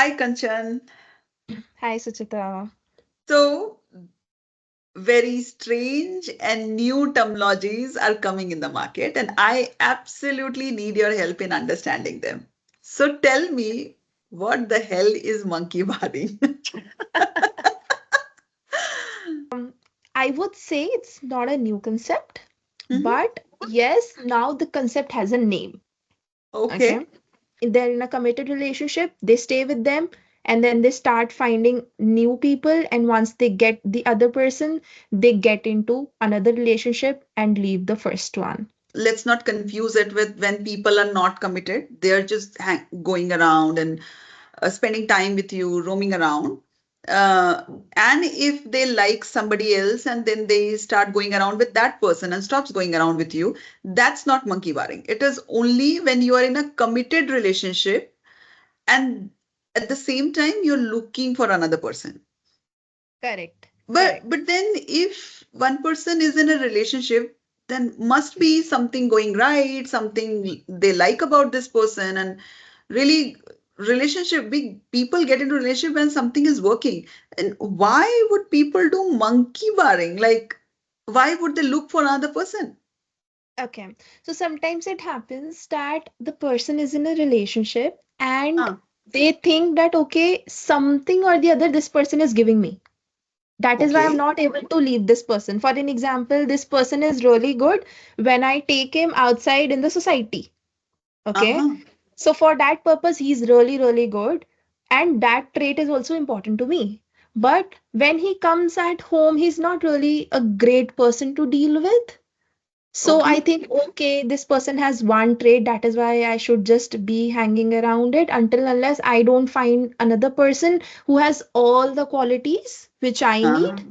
Hi, Kanchan. Hi, Suchita. So, very strange and new terminologies are coming in the market, and I absolutely need your help in understanding them. So, tell me, what the hell is monkey barding? I would say it's not a new concept, Mhm. but yes, now the concept has a name. Okay, Okay. If they're in a committed relationship, they stay with them and then they start finding new people. And once they get the other person, they get into another relationship and leave the first one. let's not confuse it with when people are not committed. They're just going around and spending time with you, roaming around. And if they like somebody else and then they start going around with that person and stops going around with you, that's not monkey barring. It is only when you are in a committed relationship and at the same time you're looking for another person. Correct. But then if one person is in a relationship, then must be something going right, something they like about this person, and really relationship big people get into relationship when something is working. And why would people do monkey barring? Like, why would they look for another person? Okay. So sometimes it happens that the person is in a relationship and Ah, they think that, okay, something or the other this person is giving me. That is why I'm okay. not able to leave this person. For an example, this person is really good when I take him outside in the society. Okay. Uh-huh. So for that purpose, he's really, really good. And that trait is also important to me. But when he comes at home, he's not really a great person to deal with. So I Okay. think, okay, this person has one trait. That is why I should just be hanging around it until unless I don't find another person who has all the qualities which I Uh-huh. need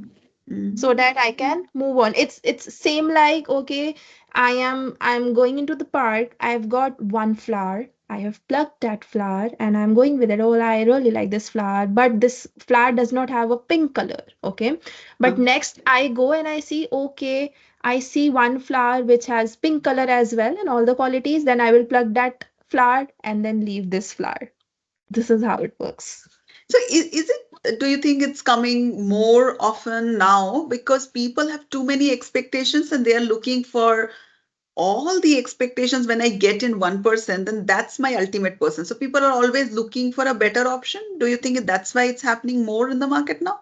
so Mhm. that I can move on. It's same like, okay, I'm going into the park. I've got one flower. I have plucked that flower and I'm going with it. Oh, I really like this flower, but this flower does not have a pink color. Okay. But Uh, next I go and I see, okay, I see one flower which has pink color as well and all the qualities. Then I will pluck that flower and then leave this flower. This is how it works. So is it, do you think it's coming more often now because people have too many expectations and they are looking for all the expectations when I get in one person, then that's my ultimate person. So people are always looking for a better option. Do you think that's why it's happening more in the market now?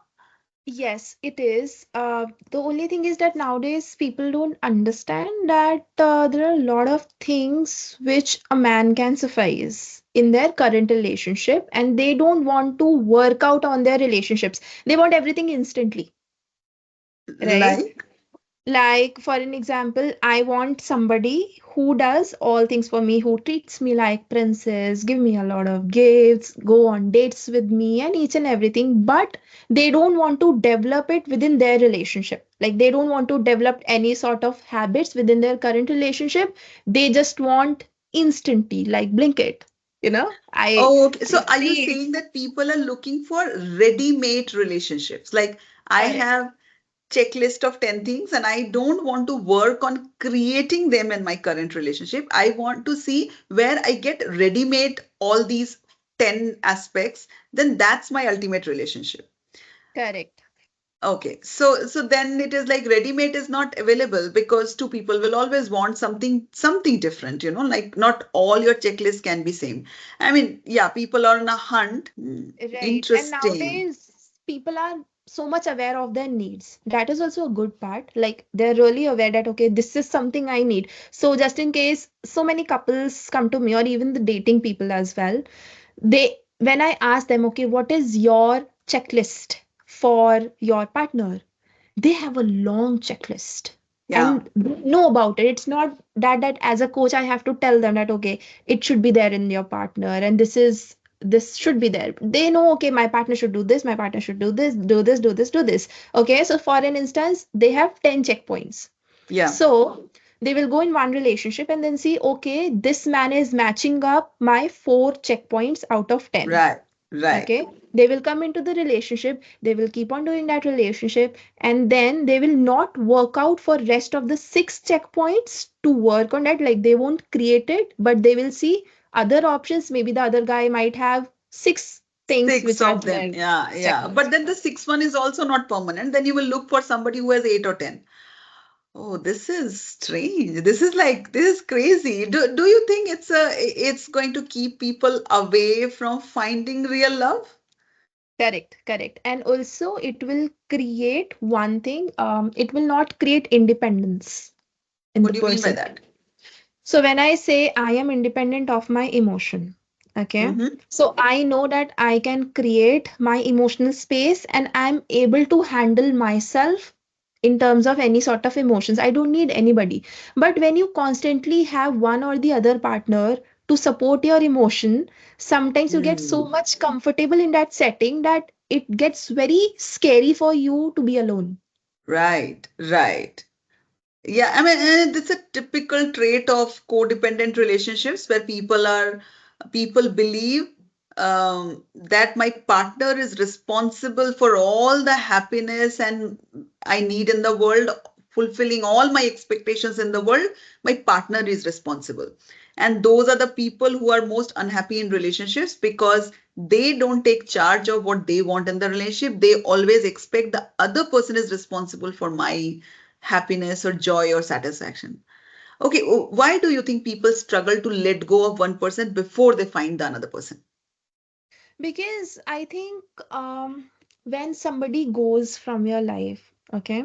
Yes, it is. The only thing is that nowadays people don't understand that there are a lot of things which a man can suffice in their current relationship, and they don't want to work out on their relationships. They want everything instantly, right? Like, Like, for an example, I want somebody who does all things for me, who treats me like princess, give me a lot of gifts, go on dates with me, and each and everything. But they don't want to develop it within their relationship. Like, they don't want to develop any sort of habits within their current relationship. They just want instantly, like, blink it. oh, okay. So I are you see. saying that people are looking for ready-made relationships? Like I Correct. have checklist of 10 things and I don't want to work on creating them in my current relationship. I want to see where I get ready made all these 10 aspects, then that's my ultimate relationship. Correct. Okay, so then it is like ready made is not available because two people will always want something different, like not all your checklists can be same. I mean, yeah, people are on a hunt. Right. And Interesting. nowadays, people are so much aware of their needs. That is also a good part. Like, they're really aware that, okay, this is something I need. So, just in case so many couples come to me, or even the dating people as well, when I ask them, okay, what is your checklist for your partner? They have a long checklist Yeah. and they know about it. It's not that as a coach I have to tell them that, okay, it should be there in your partner and this should be there. They know, okay, my partner should do this, my partner should do this, do this, do this, do this. Okay, so for an instance, they have 10 checkpoints. Yeah. So they will go in one relationship and then see, okay, this man is matching up my 4 checkpoints out of 10. Right. Right. Okay, they will come into the relationship, they will keep on doing that relationship, and then they will not work out for rest of the 6 checkpoints to work on that. Like, they won't create it, but they will see other options. Maybe the other guy might have six things Six which are of them. there. Yeah, yeah. Exactly. But then the sixth one is also not permanent. Then you will look for somebody who has eight or 10. Oh, this is strange. This is crazy. Do you think it's going to keep people away from finding real love? Correct, correct. And also, it will create one thing, it will not create independence in What the do you mean by person. that? So, when I say I am independent of my emotion, okay, Mm-hmm. so I know that I can create my emotional space and I'm able to handle myself in terms of any sort of emotions. I don't need anybody. But when you constantly have one or the other partner to support your emotion, sometimes you get so Hmm. much comfortable in that setting that it gets very scary for you to be alone. Right, right. Yeah, I mean, it's a typical trait of codependent relationships where people believe that my partner is responsible for all the happiness and I need in the world, fulfilling all my expectations in the world. My partner is responsible. And those are the people who are most unhappy in relationships because they don't take charge of what they want in the relationship. They always expect the other person is responsible for my happiness or joy or satisfaction. Okay, why do you think people struggle to let go of one person before they find the another person? Because I think when somebody goes from your life, okay,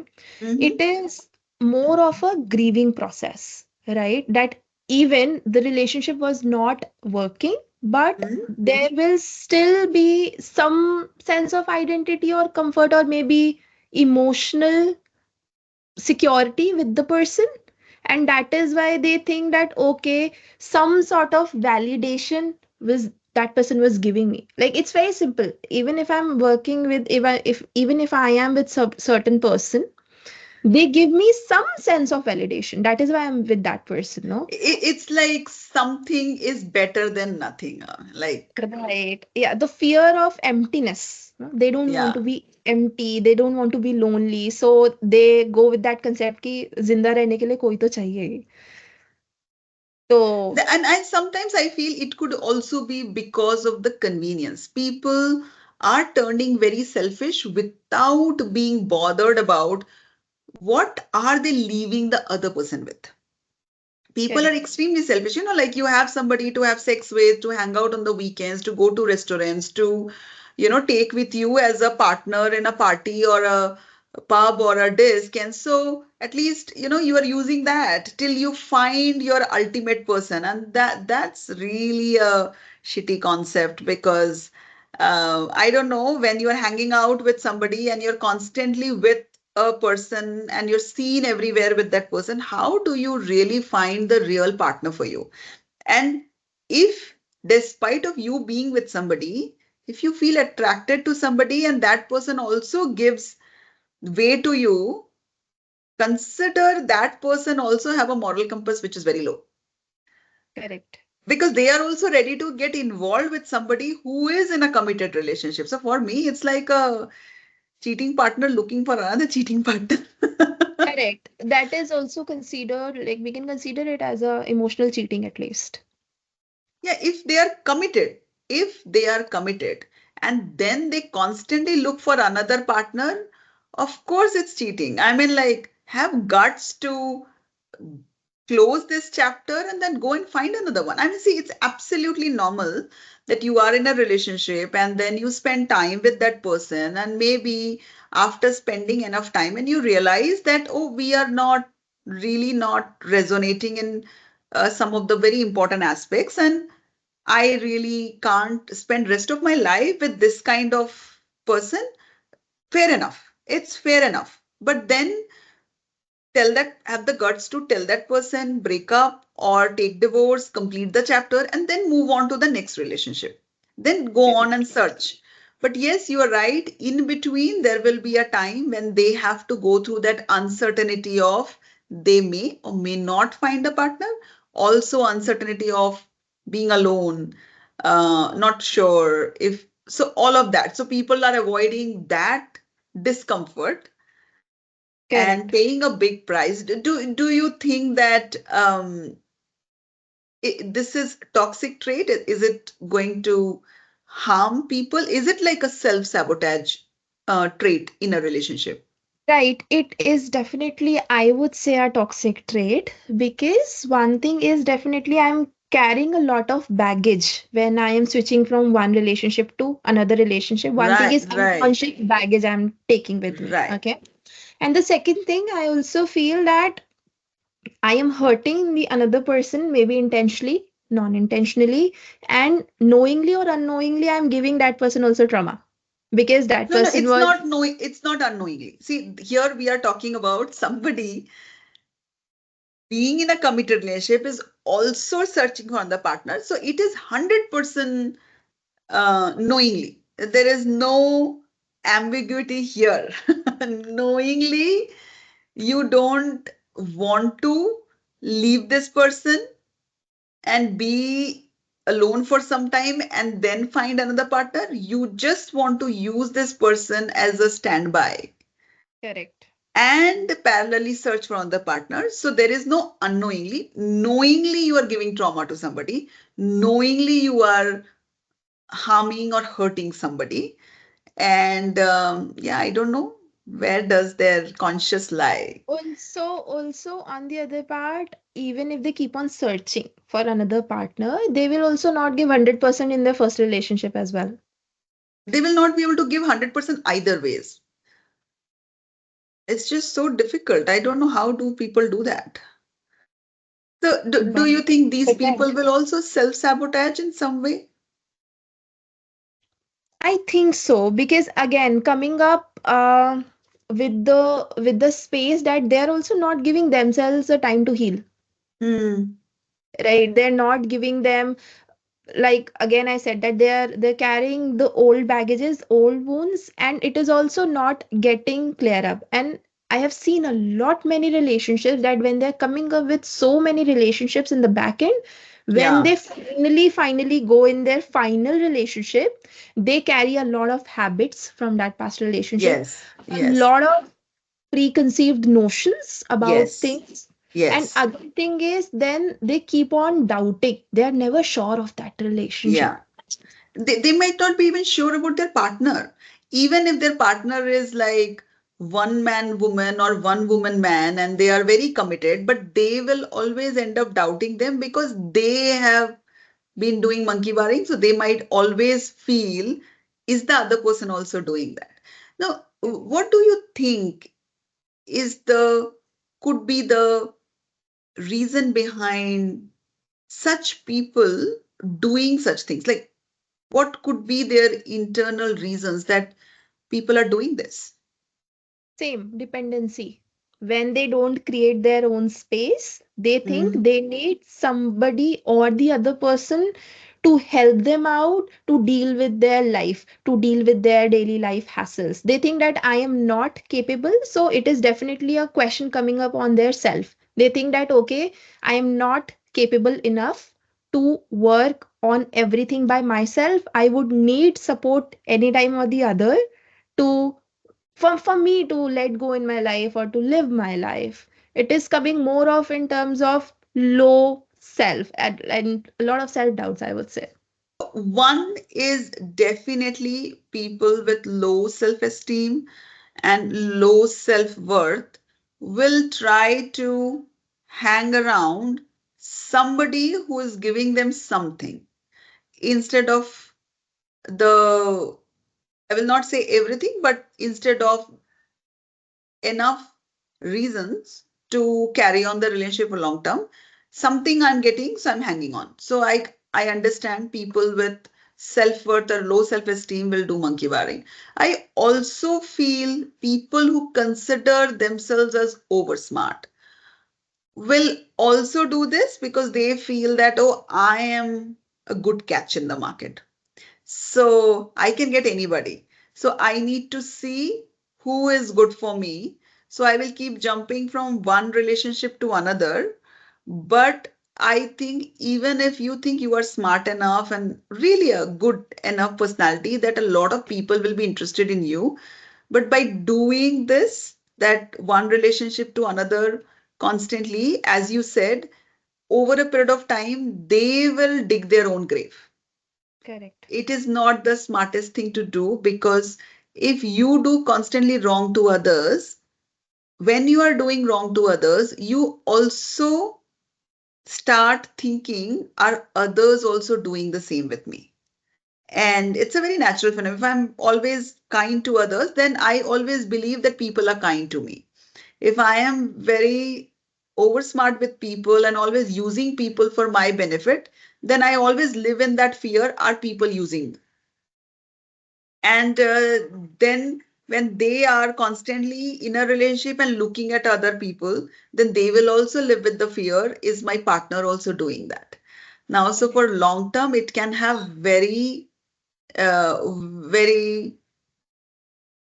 it Mm-hmm. is more of a grieving process, right? That even the relationship was not working, but there will still be some sense of identity or comfort or maybe emotional security with the person. And that is why they think that, okay, some sort of validation was that person was giving me. Like it's very simple. Even if I'm working with, if even if I am with certain person, they give me some sense of validation. That is why I'm with that person, no? It's like something is better than nothing. Right. Yeah, the fear of emptiness. No? They don't want to Yeah. be empty. They don't want to be lonely. So they go with that concept कि जिंदा रहने के लिए कोई तो चाहिए ही. तो And I sometimes I feel it could also be because of the convenience. People are turning very selfish without being bothered about what are they leaving the other person with. People are correct. extremely selfish, like you have somebody to have sex with, to hang out on the weekends, to go to restaurants, to take with you as a partner in a party or a pub or a disc. And so at least you are using that till you find your ultimate person, and that's really a shitty concept because I don't know, when you're hanging out with somebody and you're constantly with a person and you're seen everywhere with that person, how do you really find the real partner for you? And if, despite of you being with somebody, if you feel attracted to somebody and that person also gives way to you, consider that person also have a moral compass which is very low, Correct. because they are also ready to get involved with somebody who is in a committed relationship. So for me, it's like a cheating partner looking for another cheating partner. Correct. That is also considered, like we can consider it as a emotional cheating at least. Yeah, if they are committed and then they constantly look for another partner, of course it's cheating. I mean, like, have guts to close this chapter and then go and find another one. I mean, see, it's absolutely normal that you are in a relationship and then you spend time with that person, and maybe after spending enough time and you realize that, oh, we are not resonating in some of the very important aspects, and I really can't spend rest of my life with this kind of person. Fair enough. It's fair enough. But then have the guts to tell that person, break up or take divorce, complete the chapter, and then move on to the next relationship. Then go on Correct. and search. But yes, you are right. In between, there will be a time when they have to go through that uncertainty of they may or may not find a partner. Also, uncertainty of being alone, not sure if so, all of that. So, people are avoiding that discomfort and Correct. paying a big price. Do you think that this is toxic trait? Is it going to harm people? Is it like a self-sabotage trait in a relationship? Right, it is definitely, I would say, a toxic trait because one thing is definitely I'm carrying a lot of baggage when I am switching from one relationship to another relationship. One thing Right, is right, unconscious baggage I'm taking with me. right. Okay. And the second thing, I also feel that I am hurting the another person, maybe intentionally, non-intentionally, and knowingly or unknowingly, I'm giving that person also trauma because that No, no, person it's was not knowing, it's not unknowingly. See, here we are talking about somebody being in a committed relationship is also searching for another partner. So it is 100% knowingly. There is no ambiguity here. Knowingly, you don't want to leave this person and be alone for some time and then find another partner. You just want to use this person as a standby correct. and parallelly search for another partner. So there is no unknowingly. Knowingly, you are giving trauma to somebody. Knowingly, you are harming or hurting somebody. And yeah, I don't know where does their conscious lie. Also, on the other part, even if they keep on searching for another partner, they will also not give 100% in their first relationship as well. They will not be able to give 100% either ways. It's just so difficult. I don't know how do people do that. So do you think these people 100%. will also self-sabotage in some way? I think so because again, coming up with the space that they're also not giving themselves a time to heal, Hmm. right? They're not giving them, like again I said that they're carrying the old baggages, old wounds, and it is also not getting clear up. And I have seen a lot many relationships that when they're coming up with so many relationships in the back end, when Yeah. they finally go in their final relationship, they carry a lot of habits from that past relationship, Yes. a Yes. lot of preconceived notions about Yes. things. And Yes. other thing is then they keep on doubting, they are never sure of that relationship. Yeah. They might not be even sure about their partner. Even if their partner is like one man woman or one woman man and they are very committed, but they will always end up doubting them because they have been doing monkey barring. So they might always feel, is the other person also doing that? Now, what do you think is the could be the reason behind such people doing such things? Like, what could be their internal reasons that people are doing this? Same dependency. When they don't create their own space, they think Hmm. they need somebody or the other person to help them out to deal with their life, to deal with their daily life hassles. They think that I am not capable, so it is definitely a question coming up on their self. They think that, okay, I am not capable enough to work on everything by myself. I would need support anytime or the other to for me to let go in my life or to live my life. It is coming more of in terms of low self and a lot of self doubts, I would say. One is definitely people with low self esteem and low self worth will try to hang around somebody who is giving them something instead of the, I will not say everything, but instead of enough reasons to carry on the relationship for long term, something I'm getting, so I'm hanging on. So I understand people with self-worth or low self-esteem will do monkey barring. I also feel people who consider themselves as over smart will also do this because they feel that, oh, I am a good catch in the market, so I can get anybody. So I need to see who is good for me. So I will keep jumping from one relationship to another. But I think even if you think you are smart enough and really a good enough personality, that a lot of people will be interested in you. But by doing this, that one relationship to another constantly, as you said, over a period of time, they will dig their own grave. Correct. It is not the smartest thing to do, because if you do constantly wrong to others, when you are doing wrong to others, you also start thinking, are others also doing the same with me? And it's a very natural phenomenon. If I'm always kind to others, then I always believe that people are kind to me. If I am very over smart with people and always using people for my benefit, then I always live in that fear, are people using me? And then when they are constantly in a relationship and looking at other people, then they will also live with the fear, is my partner also doing that? Now, so Correct. for long term, it can have very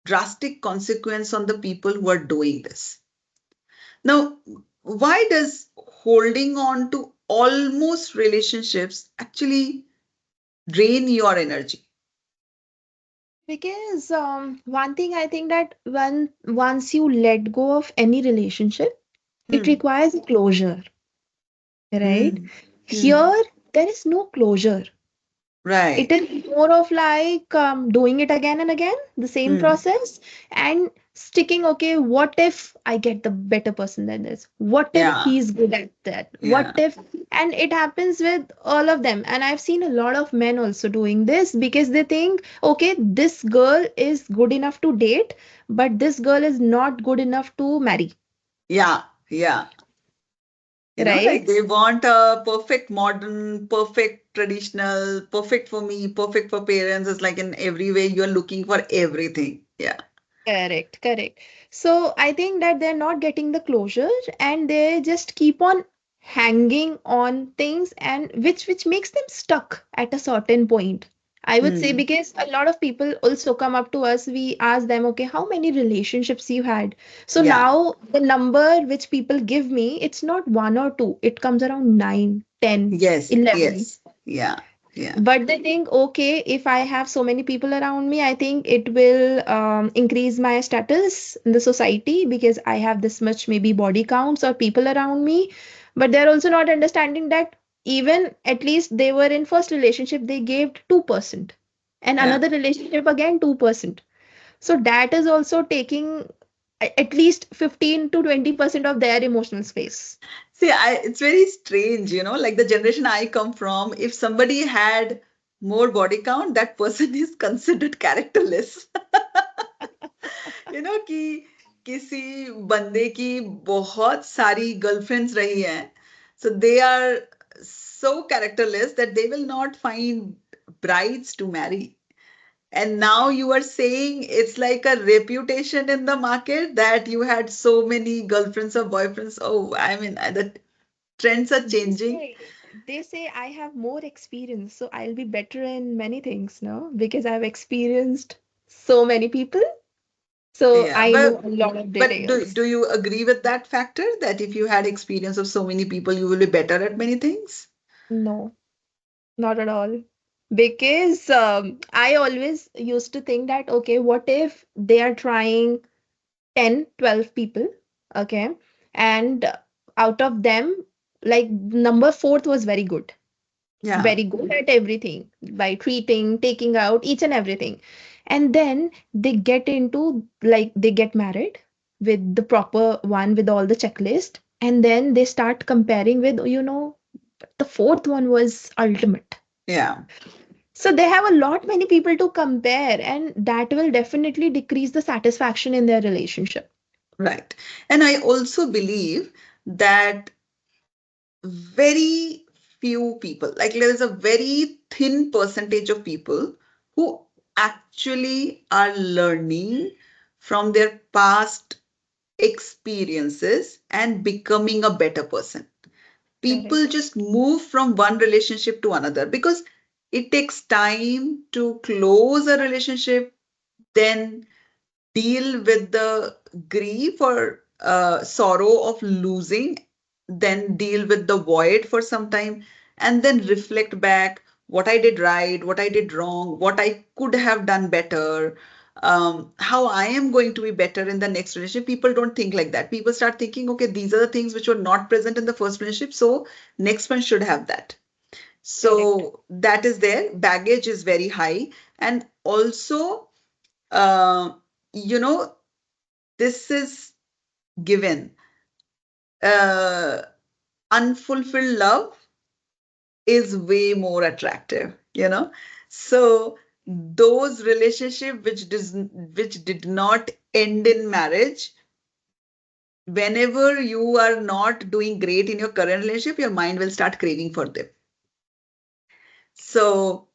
drastic consequence on the people who are doing this. Now, why does holding on to almost relationships actually drain your energy? Because one thing I think that once you let go of any relationship, it Hmm. requires a closure, right? Hmm. Hmm. Here, there is no closure. It Right. is more of like doing it again and again, the same Hmm. process, and sticking, okay, what if I get the better person than this? What if Yeah. he's good at that? What Yeah. if, and it happens with all of them. And I've seen a lot of men also doing this because they think, okay, this girl is good enough to date, but this girl is not good enough to marry, Yeah. Yeah. Like right? they want a perfect modern, perfect traditional, perfect for me, perfect for parents. It's like in every way you're looking for everything. Yeah. Correct, correct. So I think that they're not getting the closure and they just keep on hanging on things and which makes them stuck at a certain point. I would say Hmm. because a lot of people also come up to us, we ask them, okay, how many relationships you had? So Yeah. now the number which people give me, it's not one or two, it comes around 9, 10, Yes. 11. Yes. Yeah. Yeah. But they think, okay, if I have so many people around me, I think it will increase my status in the society because I have this much maybe body counts or people around me. But they're also not understanding that even at least they were in first relationship, they gave 2%. And Yeah. another relationship again 2%. So that is also taking at least 15 to 20% of their emotional space. See, it's very strange, like the generation I come from, if somebody had more body count, that person is considered characterless. कि किसी बंदे की बहुत सारी girlfriends रही हैं, so they are so characterless that they will not find brides to marry. And now you are saying it's like a reputation in the market that you had so many girlfriends or boyfriends. Oh, I mean, the trends are They changing. say they say I have more experience, so I'll be better in many things, no? Because I've experienced so many people, so Yeah, I know but a lot of but do details. do you agree with that factor, that if you had experience of so many people, you will be better at many things? No, not at all. Because I always used to think that, okay, what if they are trying 10, 12 people, okay, and out of them, like number fourth was Yeah, very good at everything by treating, taking out each and everything. And then they get into like they get married with the proper one with all the checklist. And then they start comparing with, the fourth one was ultimate. yeah, So they have a lot many people to compare, and that will definitely decrease the satisfaction in their relationship. right. And I also believe that very few people, like there is a very thin percentage of people who actually are learning from their past experiences and becoming a better person. People Correct. just move from one relationship to another because it takes time to close a relationship, then deal with the grief or sorrow of losing, then deal with the void for some time, and then reflect back what I did right, what I did wrong, what I could have done better, how I am going to be better in the next relationship. People don't think like that. People start thinking, okay, these are the things which were not present in the first relationship, so next one should have that. Correct. So that is there. Baggage is very high. And also, uh, you know, this is given. Uh, Unfulfilled love is way more attractive. So those relationship which did not end in marriage, whenever you are not doing great in your current relationship, your mind will start craving for them. So,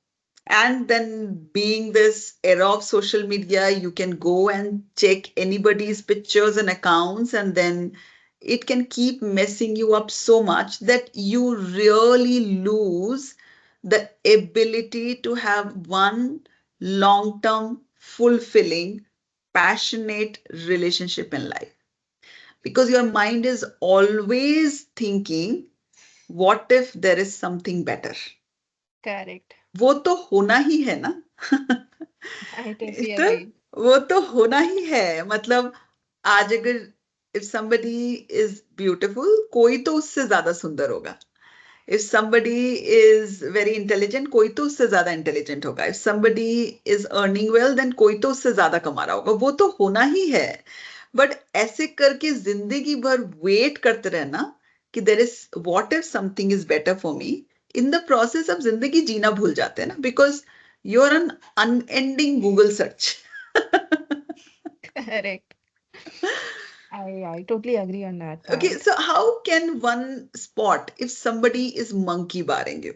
and then being this era of social media, you can go and check anybody's pictures and accounts, and then it can keep messing you up so much that you really lose the ability to have one long term, fulfilling, passionate relationship in life. Because your mind is always thinking, what if there is something better? Correct. वो तो होना ही है ना. I totally तो agree. वो तो होना ही है. मतलब आज अगर if somebody is beautiful, कोई तो उससे ज्यादा सुंदर होगा. If somebody is very intelligent, कोई तो उससे ज्यादा intelligent होगा. If somebody is earning well, then कोई तो उससे ज्यादा कमा रहा होगा. वो तो होना ही है. बट ऐसे करके जिंदगी भर वेट करते रहना कि there is what if something is better for me, in the process अब जिंदगी जीना भूल जाते हैं ना, because you are an unending Google search. Correct. I totally agree on that Okay, part. so how can one spot if somebody is monkey barring you?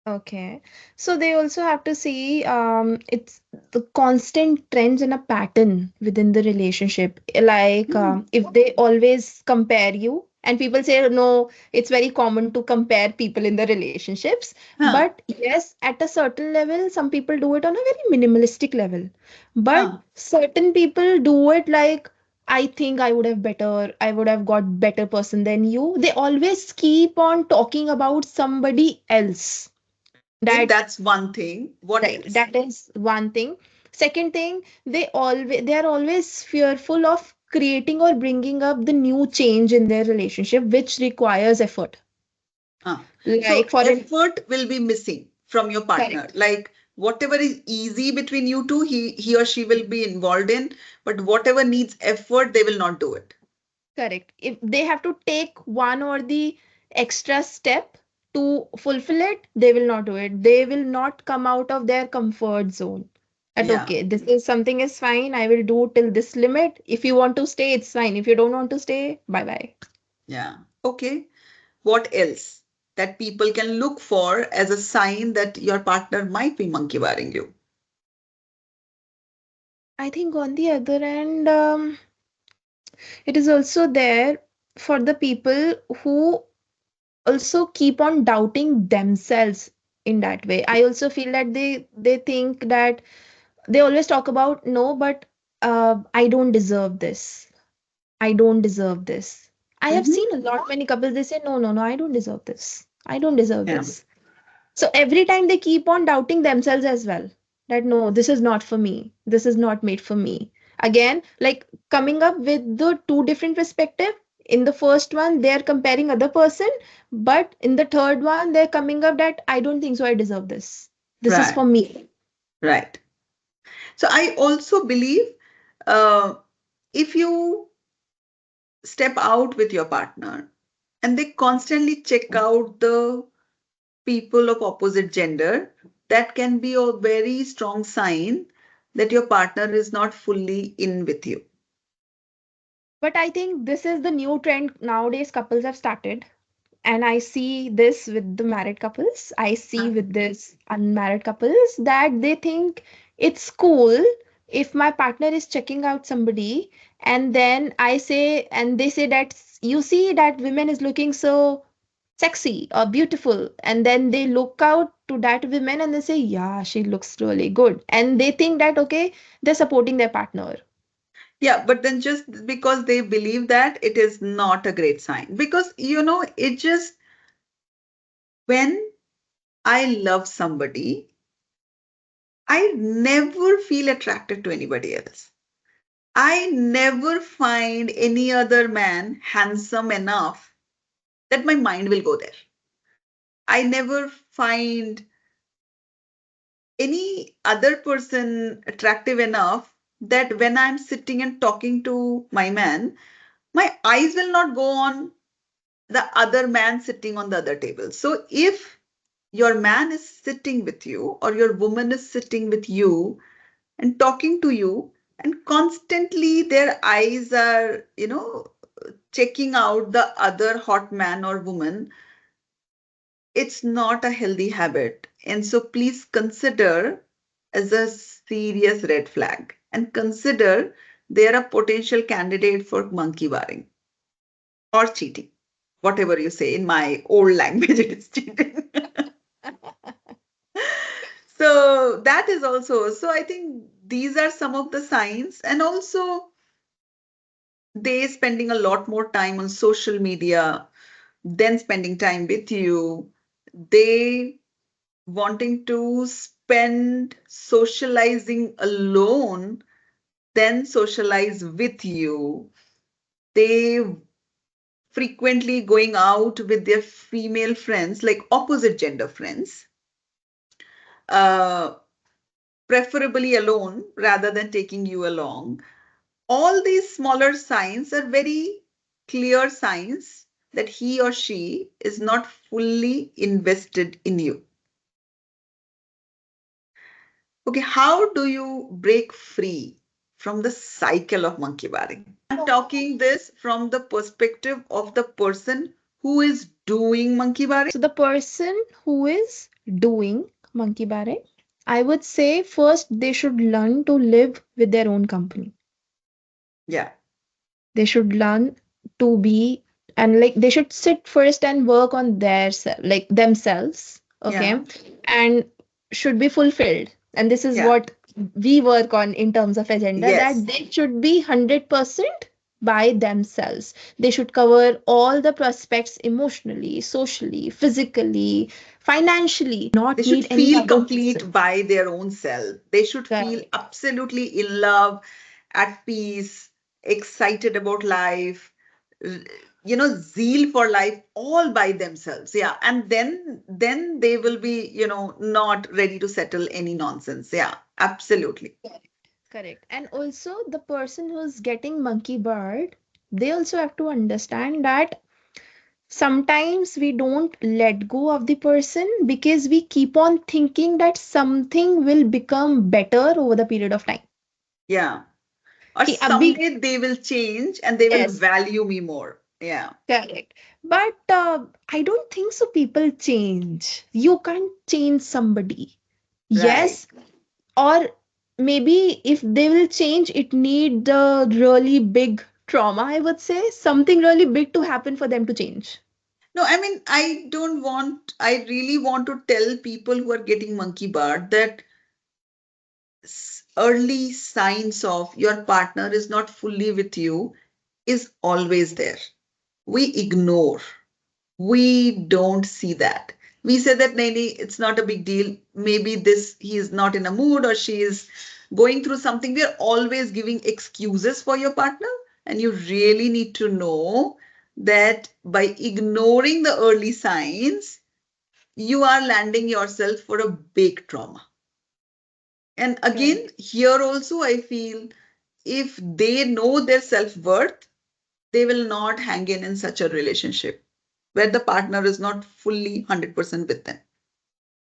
Okay. So they also have to see it's the constant trends and a pattern within the relationship. Like Hmm. if they always compare you, and people say, no, it's very common to compare people in the relationships. Huh. But yes, at a certain level, some people do it on a very minimalistic level. But Huh. certain people do it like, I think I would have got better person than you. They always keep on talking about somebody else. Okay, That that's one thing. What right, else? that is one thing. Second thing, they are always fearful of creating or bringing up the new change in their relationship which requires effort. So Like for an effort will be missing from your partner. correct. Like whatever is easy between you two, he or she will be involved in, but whatever needs effort, they will not do it. Correct. If they have to take one or the extra step to fulfill it, they will not do it. They will not come out of their comfort zone. That Yeah, okay, this is something is fine. I will do till this limit. If you want to stay, it's fine. If you don't want to stay, bye bye. yeah. Okay. What else that people can look for as a sign that your partner might be monkey barring you? I think on the other end, it is also there for the people who also keep on doubting themselves in that way. I also feel that they think that they always talk about no, but I don't deserve this. I don't deserve this. I have Mm-hmm. seen a lot many couples. They say no, no, no. I don't deserve this. I don't deserve Yeah, this. So every time they keep on doubting themselves as well. That no, this is not for me. This is not made for me. Again, like coming up with the two different perspective. In the first one, they're comparing other person, but in the third one, they're coming up that I don't think so. I deserve this. This is right, for me. right. So I also believe uh, if you step out with your partner and they constantly check out the people of opposite gender, that can be a very strong sign that your partner is not fully in with you. But I think this is the new trend nowadays. Couples have started, and I see this with the married couples. I see Huh? with this unmarried couples that they think it's cool if my partner is checking out somebody, and then I say, and they say that you see that women is looking so sexy or beautiful, and then they look out to that woman and they say, yeah, she looks really good, and they think that okay, they're supporting their partner. Yeah, but then just because they believe that, it is not a great sign. Because, it just, when I love somebody, I never feel attracted to anybody else. I never find any other man handsome enough that my mind will go there. I never find any other person attractive enough that when I'm sitting and talking to my man, my eyes will not go on the other man sitting on the other table. So if your man is sitting with you or your woman is sitting with you and talking to you, and constantly their eyes are, checking out the other hot man or woman, it's not a healthy habit. And so please consider as a serious red flag and consider they're a potential candidate for monkey barring or cheating. Whatever you say in my old language, it is cheating. So that is also, so I think these are some of the signs. And also, they spending a lot more time on social media than spending time with you. They wanting to spend socializing alone than socialize with you. They frequently going out with their female friends, like opposite gender friends, uh, preferably alone rather than taking you along. All these smaller signs are very clear signs that he or she is not fully invested in you. Okay, how do you break free from the cycle of monkey barring? I'm talking this from the perspective of the person who is doing monkey barring. So the person who is doing monkey barring, I would say first they should learn to live with their own company. Yeah, They should learn to be, and like they should sit first and work on their like themselves, okay, yeah, and should be fulfilled. And this is yeah. what we work on in terms of agenda, that Yes. they should be 100% by themselves. They should cover all the prospects emotionally, socially, physically, financially. They Not should need any feel other person. complete by their own self. They should feel Correct. absolutely in love, at peace, excited about life, zeal for life, all by themselves. Yeah. And then they will be, not ready to settle any nonsense. Yeah, absolutely. Correct. And also the person who's getting monkey bird, they also have to understand that sometimes we don't let go of the person because we keep on thinking that something will become better over the period of time. Yeah. Or कि अभी someday they will change and they will yes, value me more. Yeah. correct. But I don't think so. People change. You can't change somebody. Right. Yes, or maybe if they will change, it need the really big trauma, I would say, something really big to happen for them to change. No, I mean, I really want to tell people who are getting monkey bar that early signs of your partner is not fully with you is always there. We ignore. We don't see that. We say that, Naini, it's not a big deal. Maybe he is not in a mood or she is going through something. We are always giving excuses for your partner. And you really need to know that by ignoring the early signs, you are landing yourself for a big trauma. And again, Correct. here also, I feel if they know their self worth, they will not hang in such a relationship where the partner is not fully 100% with them.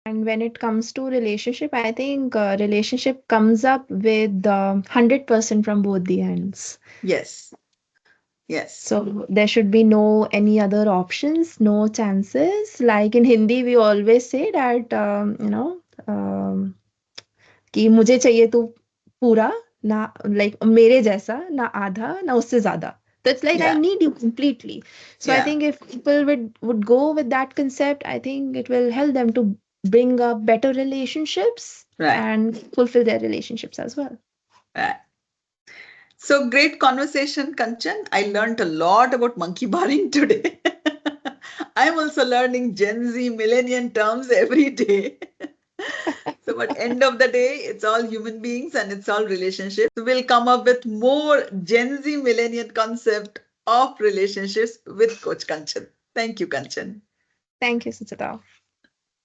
And when it comes to relationship, I think relationship comes up with 100% from both the ends. Yes, yes, So there should be no any other options, no chances. Like in Hindi, we always say that, um, कि मुझे चाहिए तू पूरा ना, like मेरे जैसा ना आधा ना उससे ज्यादा. So it's like I yeah, need you completely. So I yeah, think if people would go with that concept, I think it will help them to bring up better relationships right, and fulfill their relationships as well. right. So great conversation, Kanchan. I learned a lot about monkey barring today. I'm also learning Gen Z millennial terms every day. So, but end of the day, it's all human beings and it's all relationships. So we'll come up with more Gen Z millennial concept of relationships with Coach Kanchan. Thank you, Kanchan. Thank you, Suchita.